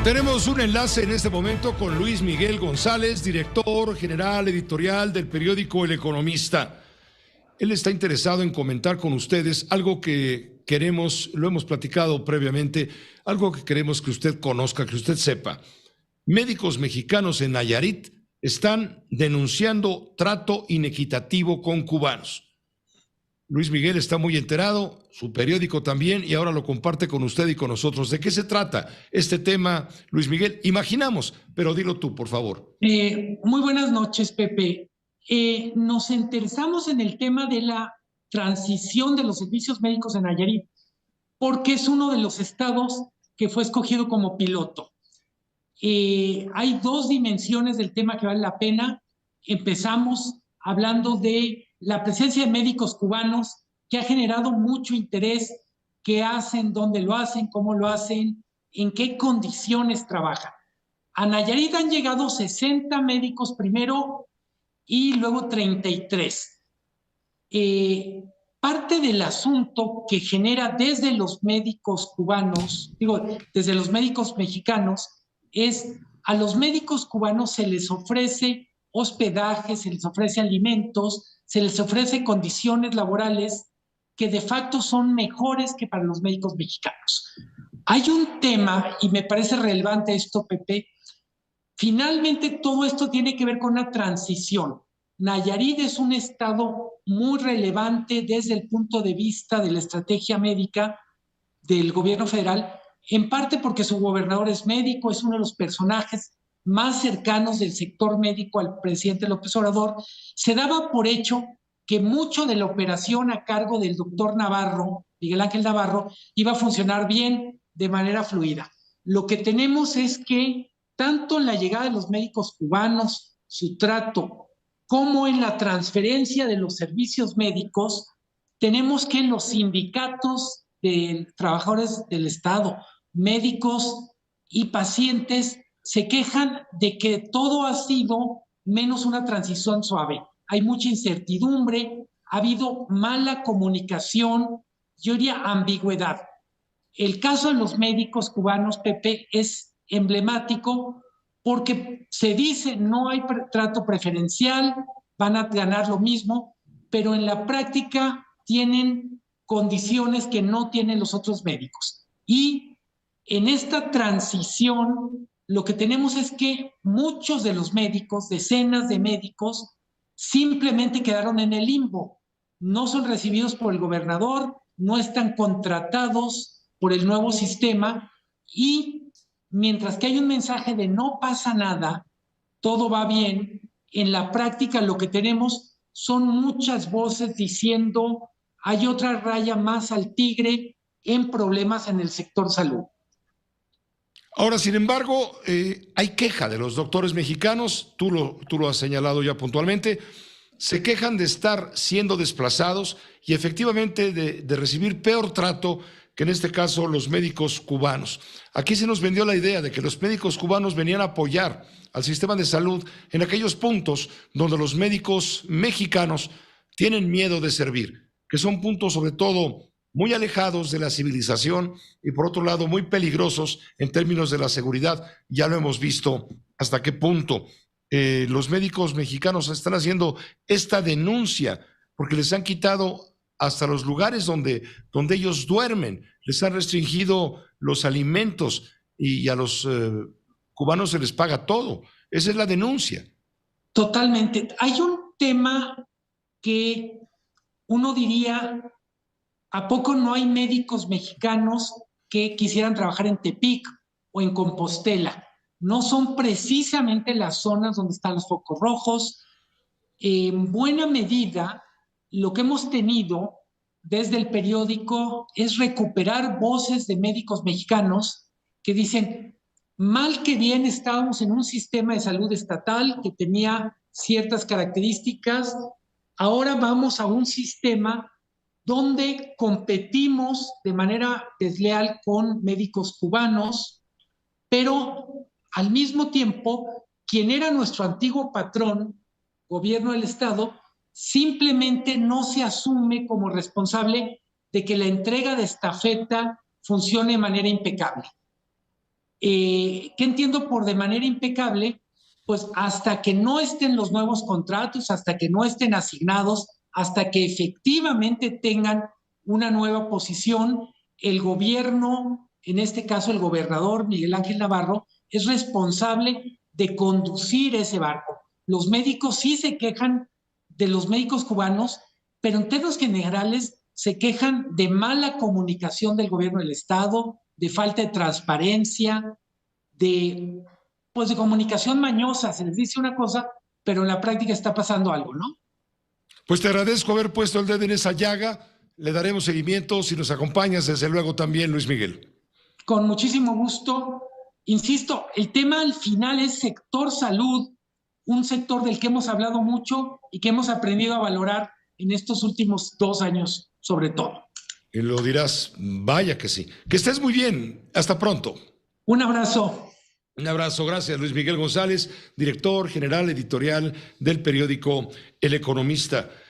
Tenemos un enlace en este momento con Luis Miguel González, director general editorial del periódico El Economista. Él está interesado en comentar con ustedes algo que queremos, lo hemos platicado previamente, algo que queremos que usted conozca, que usted sepa. Médicos mexicanos en Nayarit están denunciando trato inequitativo con cubanos. Luis Miguel está muy enterado, su periódico también, y ahora lo comparte con usted y con nosotros. ¿De qué se trata este tema, Luis Miguel? Imaginamos, pero dilo tú, por favor. Muy buenas noches, Pepe. Nos interesamos en el tema de la transición de los servicios médicos en Nayarit, porque es uno de los estados que fue escogido como piloto. Hay dos dimensiones del tema que vale la pena. Empezamos hablando de la presencia de médicos cubanos, que ha generado mucho interés. ¿Qué hacen? ¿Dónde lo hacen? ¿Cómo lo hacen? ¿En qué condiciones trabajan? A Nayarit han llegado 60 médicos primero y luego 33. Parte del asunto que genera desde los médicos cubanos, desde los médicos mexicanos, es a los médicos cubanos se les ofrece hospedaje, se les ofrece alimentos, se les ofrece condiciones laborales que de facto son mejores que para los médicos mexicanos. Hay un tema, y me parece relevante esto, Pepe. Finalmente, todo esto tiene que ver con una transición. Nayarit es un estado muy relevante desde el punto de vista de la estrategia médica del gobierno federal, en parte porque su gobernador es médico, es uno de los personajes más cercanos del sector médico al presidente López Obrador. Se daba por hecho que mucho de la operación a cargo del doctor Navarro, Miguel Ángel Navarro, iba a funcionar bien, de manera fluida. Lo que tenemos es que tanto en la llegada de los médicos cubanos, su trato, como en la transferencia de los servicios médicos, tenemos que los sindicatos de trabajadores del Estado, médicos y pacientes, se quejan de que todo ha sido menos una transición suave. Hay mucha incertidumbre, ha habido mala comunicación, yo diría ambigüedad. El caso de los médicos cubanos, Pepe, es emblemático porque se dice no hay trato preferencial, van a ganar lo mismo, pero en la práctica tienen condiciones que no tienen los otros médicos. Y en esta transición, lo que tenemos es que muchos de los médicos, decenas de médicos, simplemente quedaron en el limbo. No son recibidos por el gobernador, no están contratados por el nuevo sistema, y mientras que hay un mensaje de no pasa nada, todo va bien, en la práctica lo que tenemos son muchas voces diciendo hay otra raya más al tigre en problemas en el sector salud. Ahora, sin embargo, hay queja de los doctores mexicanos, tú lo has señalado ya puntualmente, se quejan de estar siendo desplazados y efectivamente de recibir peor trato que en este caso los médicos cubanos. Aquí se nos vendió la idea de que los médicos cubanos venían a apoyar al sistema de salud en aquellos puntos donde los médicos mexicanos tienen miedo de servir, que son puntos sobre todo muy alejados de la civilización y por otro lado muy peligrosos en términos de la seguridad. Ya lo hemos visto hasta qué punto los médicos mexicanos están haciendo esta denuncia porque les han quitado hasta los lugares donde ellos duermen, les han restringido los alimentos y a los cubanos se les paga todo. Esa es la denuncia. Totalmente. Hay un tema que uno diría, ¿a poco no hay médicos mexicanos que quisieran trabajar en Tepic o en Compostela? No son precisamente las zonas donde están los focos rojos. En buena medida, lo que hemos tenido desde el periódico es recuperar voces de médicos mexicanos que dicen, mal que bien estábamos en un sistema de salud estatal que tenía ciertas características, ahora vamos a un sistema donde competimos de manera desleal con médicos cubanos, pero al mismo tiempo, quien era nuestro antiguo patrón, gobierno del Estado, simplemente no se asume como responsable de que la entrega de estafeta funcione de manera impecable. ¿Qué entiendo por de manera impecable? Pues hasta que no estén los nuevos contratos, hasta que no estén asignados, hasta que efectivamente tengan una nueva posición, el gobierno, en este caso el gobernador Miguel Ángel Navarro, es responsable de conducir ese barco. Los médicos sí se quejan de los médicos cubanos, pero en términos generales se quejan de mala comunicación del gobierno del Estado, de falta de transparencia, de, pues de comunicación mañosa. Se les dice una cosa, pero en la práctica está pasando algo, ¿no? Pues te agradezco haber puesto el dedo en esa llaga. Le daremos seguimiento si nos acompañas, desde luego también, Luis Miguel. Con muchísimo gusto. Insisto, el tema al final es sector salud, un sector del que hemos hablado mucho y que hemos aprendido a valorar en estos últimos 2 años, sobre todo. Y lo dirás, vaya que sí. Que estés muy bien. Hasta pronto. Un abrazo. Un abrazo, gracias Luis Miguel González, director general editorial del periódico El Economista.